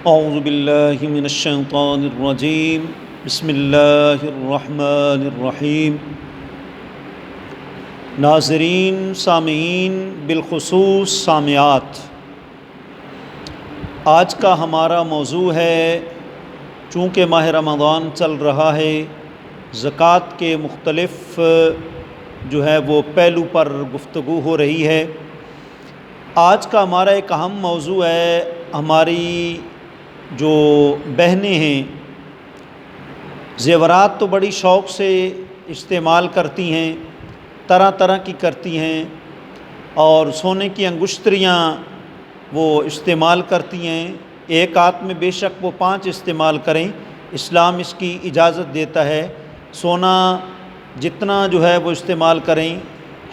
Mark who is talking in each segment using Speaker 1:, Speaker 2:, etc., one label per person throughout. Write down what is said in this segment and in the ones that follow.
Speaker 1: اعوذ باللہ من الشیطان الرجیم بسم اللہ الرحمن الرحیم۔ ناظرین، سامعین، بالخصوص سامعات، آج کا ہمارا موضوع ہے، چونکہ ماہ رمضان چل رہا ہے، زکوٰۃ کے مختلف جو ہے وہ پہلو پر گفتگو ہو رہی ہے۔ آج کا ہمارا ایک اہم موضوع ہے، ہماری جو بہنیں ہیں زیورات تو بڑی شوق سے استعمال کرتی ہیں، طرح طرح کی کرتی ہیں، اور سونے کی انگشتریاں وہ استعمال کرتی ہیں۔ ایک ہاتھ میں بے شک وہ 5 استعمال کریں، اسلام اس کی اجازت دیتا ہے۔ سونا جتنا جو ہے وہ استعمال کریں۔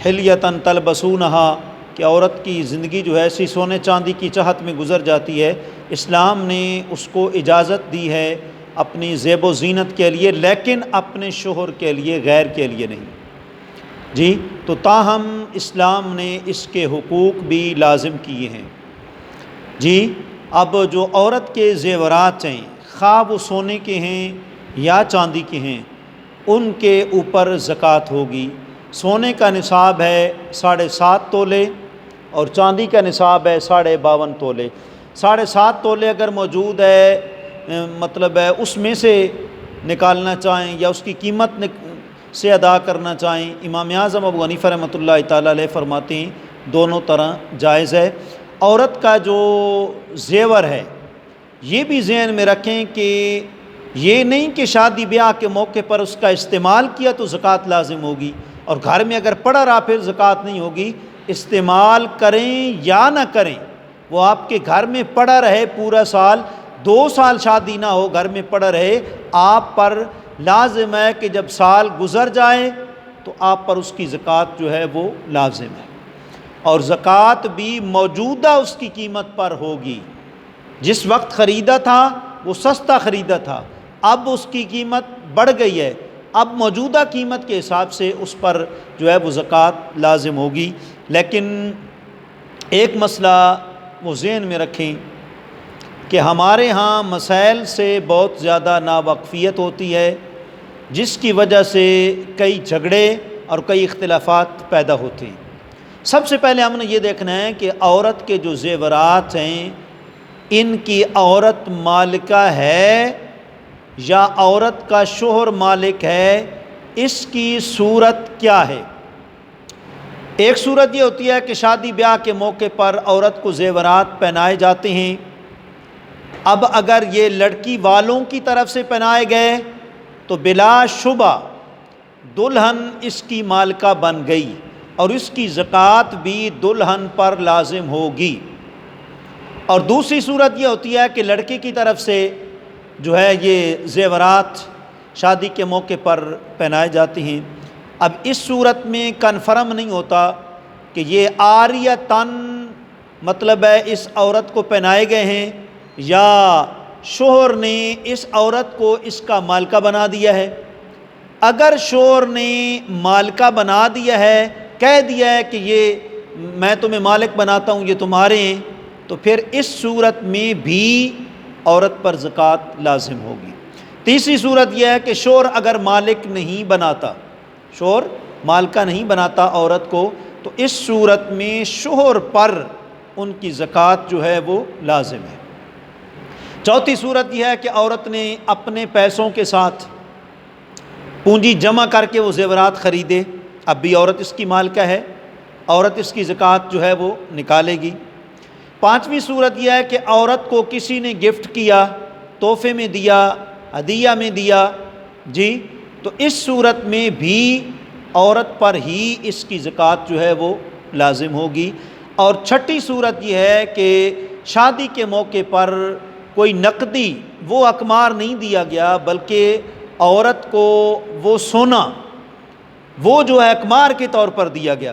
Speaker 1: حلیۃً تلبسونہا، کہ عورت کی زندگی جو ہے ایسی سونے چاندی کی چاہت میں گزر جاتی ہے، اسلام نے اس کو اجازت دی ہے اپنی زیب و زینت کے لیے، لیکن اپنے شوہر کے لیے، غیر کے لیے نہیں جی۔ تو تاہم اسلام نے اس کے حقوق بھی لازم کیے ہیں جی۔ اب جو عورت کے زیورات ہیں، خواہ وہ سونے کے ہیں یا چاندی کے ہیں، ان کے اوپر زکوٰۃ ہوگی۔ سونے کا نصاب ہے 7.5 تولے اور چاندی کا نصاب ہے 52.5 تولے۔ 7.5 تولے اگر موجود ہے، مطلب ہے اس میں سے نکالنا چاہیں یا اس کی قیمت سے ادا کرنا چاہیں، امام اعظم ابو حنیفہ رحمۃ اللہ تعالیٰ علیہ فرماتے ہیں دونوں طرح جائز ہے۔ عورت کا جو زیور ہے، یہ بھی ذہن میں رکھیں کہ یہ نہیں کہ شادی بیاہ کے موقع پر اس کا استعمال کیا تو زکوٰۃ لازم ہوگی، اور گھر میں اگر پڑا رہا پھر زکوٰۃ نہیں ہوگی۔ استعمال کریں یا نہ کریں، وہ آپ کے گھر میں پڑا رہے پورا سال، 2 سال شادی نہ ہو، گھر میں پڑا رہے، آپ پر لازم ہے کہ جب سال گزر جائے تو آپ پر اس کی زکوٰۃ جو ہے وہ لازم ہے، اور زکوٰۃ بھی موجودہ اس کی قیمت پر ہوگی۔ جس وقت خریدا تھا وہ سستا خریدا تھا، اب اس کی قیمت بڑھ گئی ہے، اب موجودہ قیمت کے حساب سے اس پر جو ہے وہ زکوٰۃ لازم ہوگی۔ لیکن ایک مسئلہ وہ ذہن میں رکھیں کہ ہمارے ہاں مسائل سے بہت زیادہ ناواقفیت ہوتی ہے، جس کی وجہ سے کئی جھگڑے اور کئی اختلافات پیدا ہوتے ہیں۔ سب سے پہلے ہم نے یہ دیکھنا ہے کہ عورت کے جو زیورات ہیں، ان کی عورت مالکہ ہے یا عورت کا شوہر مالک ہے، اس کی صورت کیا ہے۔ ایک صورت یہ ہوتی ہے کہ شادی بیاہ کے موقع پر عورت کو زیورات پہنائے جاتے ہیں۔ اب اگر یہ لڑکی والوں کی طرف سے پہنائے گئے تو بلا شبہ دلہن اس کی مالکہ بن گئی، اور اس کی زکوٰۃ بھی دلہن پر لازم ہوگی۔ اور دوسری صورت یہ ہوتی ہے کہ لڑکے کی طرف سے جو ہے یہ زیورات شادی کے موقع پر پہنائے جاتے ہیں۔ اب اس صورت میں کنفرم نہیں ہوتا کہ یہ عاریتاً مطلب ہے اس عورت کو پہنائے گئے ہیں، یا شوہر نے اس عورت کو اس کا مالکہ بنا دیا ہے۔ اگر شوہر نے مالکہ بنا دیا ہے، کہہ دیا ہے کہ یہ میں تمہیں مالک بناتا ہوں، یہ تمہارے ہیں، تو پھر اس صورت میں بھی عورت پر زکوٰۃ لازم ہوگی۔ تیسری صورت یہ ہے کہ شوہر اگر مالک نہیں بناتا، شوہر مالکہ نہیں بناتا عورت کو، تو اس صورت میں شوہر پر ان کی زکوٰۃ جو ہے وہ لازم ہے۔ چوتھی صورت یہ ہے کہ عورت نے اپنے پیسوں کے ساتھ پونجی جمع کر کے وہ زیورات خریدے، اب بھی عورت اس کی مالکہ ہے، عورت اس کی زکوٰۃ جو ہے وہ نکالے گی۔ پانچویں صورت یہ ہے کہ عورت کو کسی نے گفٹ کیا، تحفے میں دیا، ہدیہ میں دیا جی، تو اس صورت میں بھی عورت پر ہی اس کی زکوٰۃ جو ہے وہ لازم ہوگی۔ اور چھٹی صورت یہ ہے کہ شادی کے موقع پر کوئی نقدی وہ اقمار نہیں دیا گیا، بلکہ عورت کو وہ سونا وہ جو ہے اقمار کے طور پر دیا گیا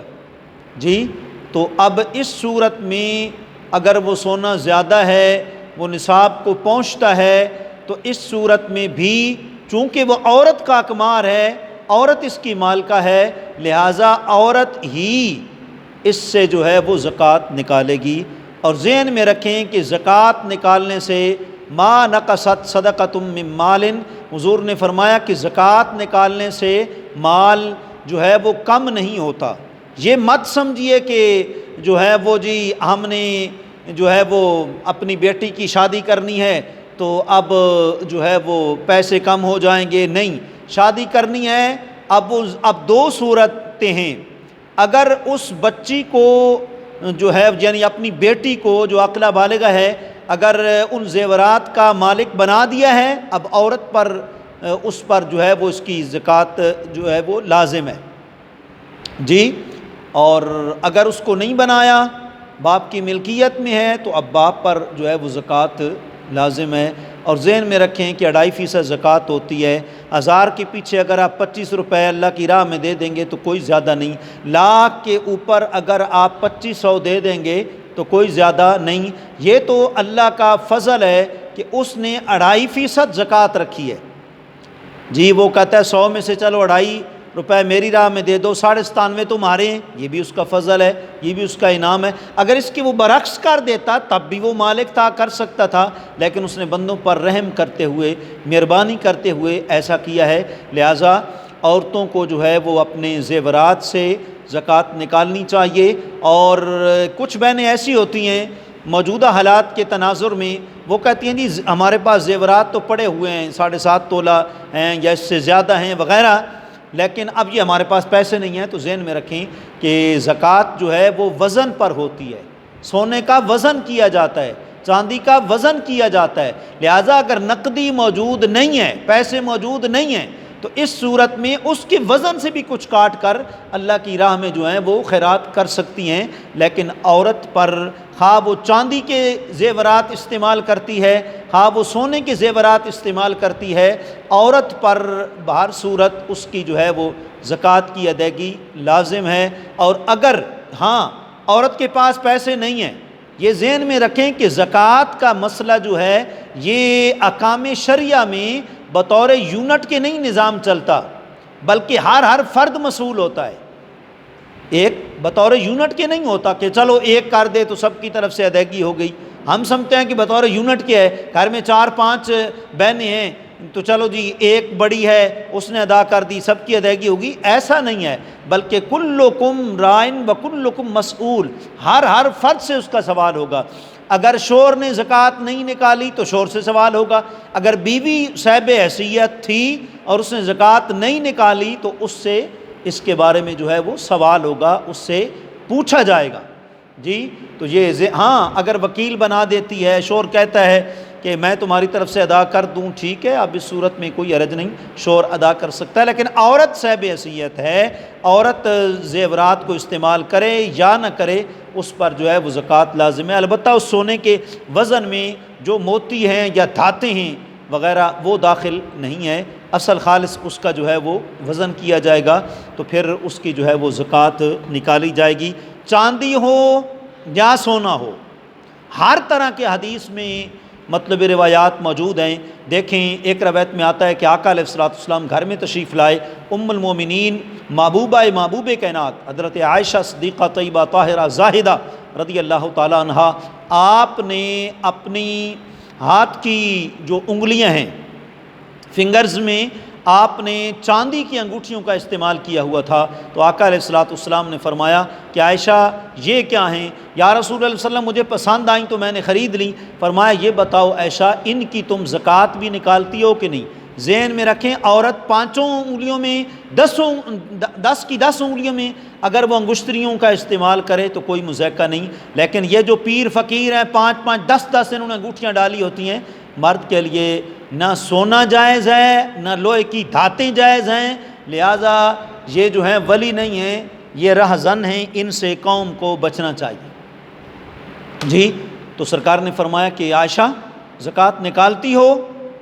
Speaker 1: جی۔ تو اب اس صورت میں اگر وہ سونا زیادہ ہے، وہ نصاب کو پہنچتا ہے، تو اس صورت میں بھی چونکہ وہ عورت کا اقمار ہے، عورت اس کی مالکہ ہے، لہٰذا عورت ہی اس سے جو ہے وہ زکوٰۃ نکالے گی۔ اور ذہن میں رکھیں کہ زکوٰۃ نکالنے سے ما نقصت صدقۃ من مال، حضور نے فرمایا کہ زکوٰۃ نکالنے سے مال جو ہے وہ کم نہیں ہوتا۔ یہ مت سمجھیے کہ جو ہے وہ جی ہم نے جو ہے وہ اپنی بیٹی کی شادی کرنی ہے تو اب جو ہے وہ پیسے کم ہو جائیں گے، نہیں، شادی کرنی ہے اب دو صورتیں ہیں۔ اگر اس بچی کو جو ہے یعنی اپنی بیٹی کو جو عاقلہ بالغہ ہے اگر ان زیورات کا مالک بنا دیا ہے، اب عورت پر اس پر جو ہے وہ اس کی زکوٰۃ جو ہے وہ لازم ہے جی۔ اور اگر اس کو نہیں بنایا، باپ کی ملکیت میں ہے، تو اب باپ پر جو ہے وہ زکوٰۃ لازم ہے۔ اور ذہن میں رکھیں کہ 2.5% زکوٰۃ ہوتی ہے۔ 1000 کے پیچھے اگر آپ 25 روپے اللہ کی راہ میں دے دیں گے تو کوئی زیادہ نہیں، لاکھ کے اوپر اگر آپ 2500 دے دیں گے تو کوئی زیادہ نہیں۔ یہ تو اللہ کا فضل ہے کہ اس نے 2.5% زکوٰۃ رکھی ہے جی۔ وہ کہتا ہے 100 میں سے چلو 2.5 روپے میری راہ میں دے دو، 97.5 تمہارے ہیں، یہ بھی اس کا فضل ہے، یہ بھی اس کا انعام ہے۔ اگر اس کی وہ برعکس کر دیتا تب بھی وہ مالک تھا، کر سکتا تھا، لیکن اس نے بندوں پر رحم کرتے ہوئے، مہربانی کرتے ہوئے ایسا کیا ہے۔ لہٰذا عورتوں کو جو ہے وہ اپنے زیورات سے زکوٰۃ نکالنی چاہیے۔ اور کچھ بہنیں ایسی ہوتی ہیں موجودہ حالات کے تناظر میں، وہ کہتی ہیں جی ہمارے پاس زیورات تو پڑے ہوئے ہیں، 7.5 تولہ ہیں یا اس سے زیادہ ہیں وغیرہ، لیکن اب یہ ہمارے پاس پیسے نہیں ہیں۔ تو ذہن میں رکھیں کہ زکوٰۃ جو ہے وہ وزن پر ہوتی ہے، سونے کا وزن کیا جاتا ہے، چاندی کا وزن کیا جاتا ہے۔ لہٰذا اگر نقدی موجود نہیں ہے، پیسے موجود نہیں ہیں، تو اس صورت میں اس کے وزن سے بھی کچھ کاٹ کر اللہ کی راہ میں جو ہیں وہ خیرات کر سکتی ہیں۔ لیکن عورت پر خواہ وہ چاندی کے زیورات استعمال کرتی ہے، خواہ وہ سونے کے زیورات استعمال کرتی ہے، عورت پر بہر صورت اس کی جو ہے وہ زکوٰۃ کی ادائیگی لازم ہے۔ اور اگر ہاں عورت کے پاس پیسے نہیں ہیں، یہ ذہن میں رکھیں کہ زکوٰۃ کا مسئلہ جو ہے یہ احکام شرعیہ میں بطور یونٹ کے نہیں نظام چلتا، بلکہ ہر فرد مسئول ہوتا ہے، ایک بطور یونٹ کے نہیں ہوتا کہ چلو ایک کر دے تو سب کی طرف سے ادائیگی ہو گئی۔ ہم سمجھتے ہیں کہ بطور یونٹ کیا ہے، گھر میں 4-5 بہنیں ہیں تو چلو جی ایک بڑی ہے اس نے ادا کر دی، سب کی ادائیگی ہوگی، ایسا نہیں ہے، بلکہ کلکم رائن وکلکم مسئول، ہر فرد سے اس کا سوال ہوگا۔ اگر شوہر نے زکوٰۃ نہیں نکالی تو شوہر سے سوال ہوگا، اگر بیوی صاحب حیثیت تھی اور اس نے زکوٰۃ نہیں نکالی تو اس سے اس کے بارے میں جو ہے وہ سوال ہوگا، اس سے پوچھا جائے گا جی۔ تو یہ ہاں اگر وکیل بنا دیتی ہے، شوہر کہتا ہے کہ میں تمہاری طرف سے ادا کر دوں، ٹھیک ہے، اب اس صورت میں کوئی حرج نہیں، شوہر ادا کر سکتا ہے۔ لیکن عورت صاحب حیثیت ہے، عورت زیورات کو استعمال کرے یا نہ کرے، اس پر جو ہے وہ زکوٰۃ لازم ہے۔ البتہ اس سونے کے وزن میں جو موتی ہیں یا دھاتیں ہیں وغیرہ وہ داخل نہیں ہے، اصل خالص اس کا جو ہے وہ وزن کیا جائے گا، تو پھر اس کی جو ہے وہ زکوٰۃ نکالی جائے گی، چاندی ہو یا سونا ہو۔ ہر طرح کے حدیث میں مطلب روایات موجود ہیں۔ دیکھیں ایک روایت میں آتا ہے کہ آقا علیہ الصلوۃ والسلام گھر میں تشریف لائے، ام المومنین محبوب کائنات حضرت عائشہ صدیقہ طیبہ طاہرہ زاہدہ رضی اللہ تعالی عنہا، آپ نے اپنی ہاتھ کی جو انگلیاں ہیں فنگرز میں آپ نے چاندی کی انگوٹھیوں کا استعمال کیا ہوا تھا، تو آقا علیہ الصلوۃ والسلام نے فرمایا کہ عائشہ یہ کیا ہیں؟ یا رسول اللہ صلی اللہ علیہ وسلم مجھے پسند آئیں تو میں نے خرید لیں۔ فرمایا یہ بتاؤ عائشہ ان کی تم زکوٰۃ بھی نکالتی ہو کہ نہیں؟ ذہن میں رکھیں عورت 5 انگلیوں میں 10 کی 10 انگلیوں میں اگر وہ انگشتریوں کا استعمال کرے تو کوئی مذائقہ نہیں، لیکن یہ جو پیر فقیر ہیں 5 10 انہوں نے انگوٹھیاں ڈالی ہوتی ہیں، مرد کے لیے نہ سونا جائز ہے نہ لوہے کی دھاتیں جائز ہیں، لہٰذا یہ جو ہیں ولی نہیں ہیں، یہ رہزن ہیں، ان سے قوم کو بچنا چاہیے جی۔ تو سرکار نے فرمایا کہ عائشہ زکوٰۃ نکالتی ہو؟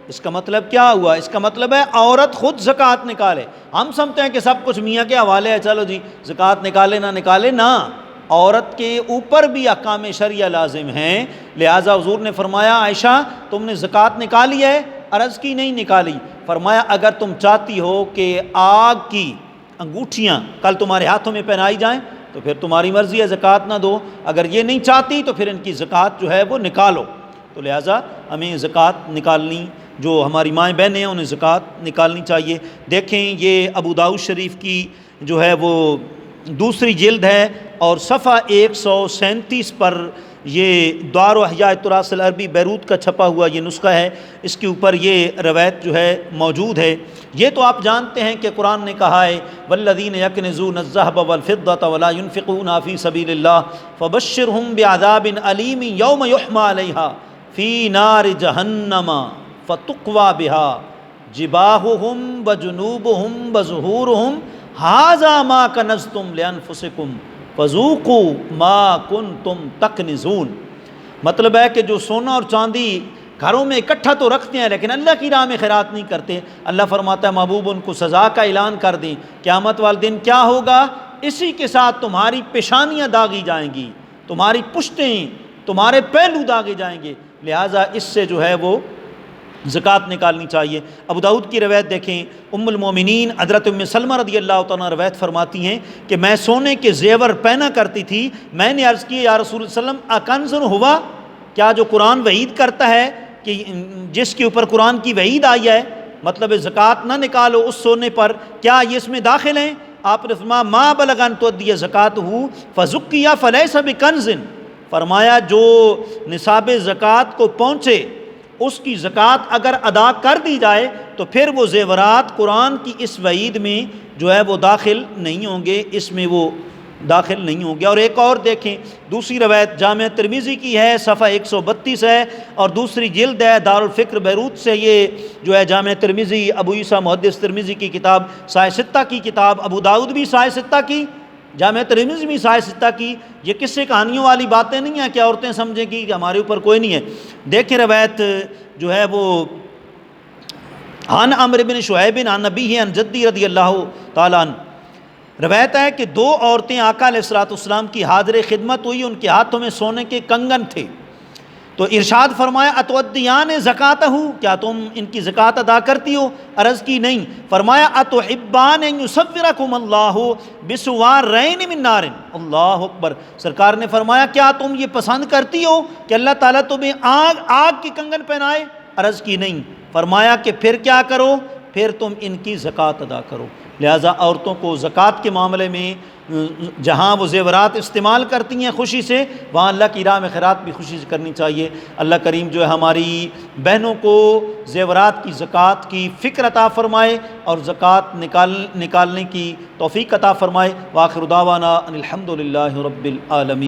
Speaker 1: اس کا مطلب کیا ہوا؟ اس کا مطلب ہے عورت خود زکوٰۃ نکالے۔ ہم سمجھتے ہیں کہ سب کچھ میاں کے حوالے ہے، چلو جی زکوٰۃ نکالے نہ نکالے، نہ، عورت کے اوپر بھی احکام شرعیہ لازم ہیں۔ لہٰذا حضور نے فرمایا عائشہ تم نے زکوٰۃ نکالی ہے؟ عرض کی نہیں نکالی۔ فرمایا اگر تم چاہتی ہو کہ آگ کی انگوٹھیاں کل تمہارے ہاتھوں میں پہنائی جائیں تو پھر تمہاری مرضی ہے، زکوٰۃ نہ دو، اگر یہ نہیں چاہتی تو پھر ان کی زکوٰۃ جو ہے وہ نکالو۔ تو لہٰذا ہمیں زکوٰۃ نکالنی، جو ہماری مائیں بہنیں ہیں انہیں زکوٰۃ نکالنی چاہیے۔ دیکھیں یہ ابو داؤد شریف کی جو ہے وہ دوسری جلد ہے اور صفحہ 137 پر یہ دار و احیاء التراث العربی بیروت کا چھپا ہوا یہ نسخہ ہے، اس کے اوپر یہ روایت جو ہے موجود ہے۔ یہ تو آپ جانتے ہیں کہ قرآن نے کہا ہے والذین یکنزون الذہب والفضة ولا ينفقونها فی سبیل اللہ فبشرہم بعذاب علیم یوم یحمى علیہا فی نار جہنم فتقوی بها جباہہم وجنوبہم وظہورہم ھذا ما کنزتم لانفسکم فذوقوا ما کنتم تکنزون۔ مطلب ہے کہ جو سونا اور چاندی گھروں میں اکٹھا تو رکھتے ہیں لیکن اللہ کی راہ میں خیرات نہیں کرتے، اللہ فرماتا ہے محبوب ان کو سزا کا اعلان کر دیں۔ قیامت والے دن کیا ہوگا؟ اسی کے ساتھ تمہاری پیشانیاں داغی جائیں گی، تمہاری پشتیں، تمہارے پہلو داغے جائیں گے، لہٰذا اس سے جو ہے وہ زکوٰۃ نکالنی چاہیے۔ ابو داؤد کی روایت دیکھیں، ام المومنین حضرت ام سلمہ رضی اللہ تعالیٰ روایت فرماتی ہیں کہ میں سونے کے زیور پہنا کرتی تھی، میں نے عرض کی یا رسول اللہ صلی اللہ علیہ وسلم اکنز ہوا، کیا جو قرآن وعید کرتا ہے کہ جس کے اوپر قرآن کی وعید آئی ہے مطلب زکوٰۃ نہ نکالو اس سونے پر، کیا یہ اس میں داخل ہیں؟ آپ نے فرمایا ما بلغ ان تؤدی زکوٰتہ فزکی فلیس بکنز، فرمایا جو نصاب زکوٰۃ کو پہنچے اس کی زکوٰۃ اگر ادا کر دی جائے تو پھر وہ زیورات قرآن کی اس وعید میں جو ہے وہ داخل نہیں ہوں گے، اس میں وہ داخل نہیں ہوں گے۔ اور ایک اور دیکھیں دوسری روایت جامع ترمذی کی ہے، صفحہ 132 ہے اور دوسری جلد ہے دارالفکر بیروت سے، یہ جو ہے جامع ترمذی ابو عیسیٰ محدث ترمذی کی کتاب سائے ستہ کی کتاب، ابو داؤد بھی سائے ستہ کی، جامع ترمذی بھی سائے ستہ کی۔ یہ قصے کہانیوں والی باتیں نہیں ہیں کہ عورتیں سمجھیں کہ ہمارے اوپر کوئی نہیں ہے۔ دیکھیں روایت جو ہے وہ عن عمرو بن شعیب عن ابیہ عن جدی رضی اللہ تعالیٰ عنہ، روایت ہے کہ دو عورتیں آقا علیہ الصلوۃ والسلام کی حاضر خدمت ہوئی، ان کے ہاتھوں میں سونے کے کنگن تھے، تو ارشاد فرمایا اتودیان زکاتہ، کیا تم ان کی زکوٰۃ ادا کرتی ہو؟ عرض کی نہیں۔ فرمایا اتحبان ان یصورکم اللہ بسوارین من نار، اللہ اکبر، سرکار نے فرمایا کیا تم یہ پسند کرتی ہو کہ اللہ تعالیٰ تمہیں آگ کی کنگن پہنائے؟ عرض کی نہیں۔ فرمایا کہ پھر کیا کرو؟ پھر تم ان کی زکوٰۃ ادا کرو۔ لہٰذا عورتوں کو زکوٰۃ کے معاملے میں جہاں وہ زیورات استعمال کرتی ہیں خوشی سے، وہاں اللہ کی راہ میں خیرات بھی خوشی سے کرنی چاہیے۔ اللہ کریم جو ہے ہماری بہنوں کو زیورات کی زکوٰۃ کی فکر عطا فرمائے اور زکوٰۃ نکالنے کی توفیق عطا فرمائے۔ وآخر دعوانا ان الحمد للہ رب العالمین۔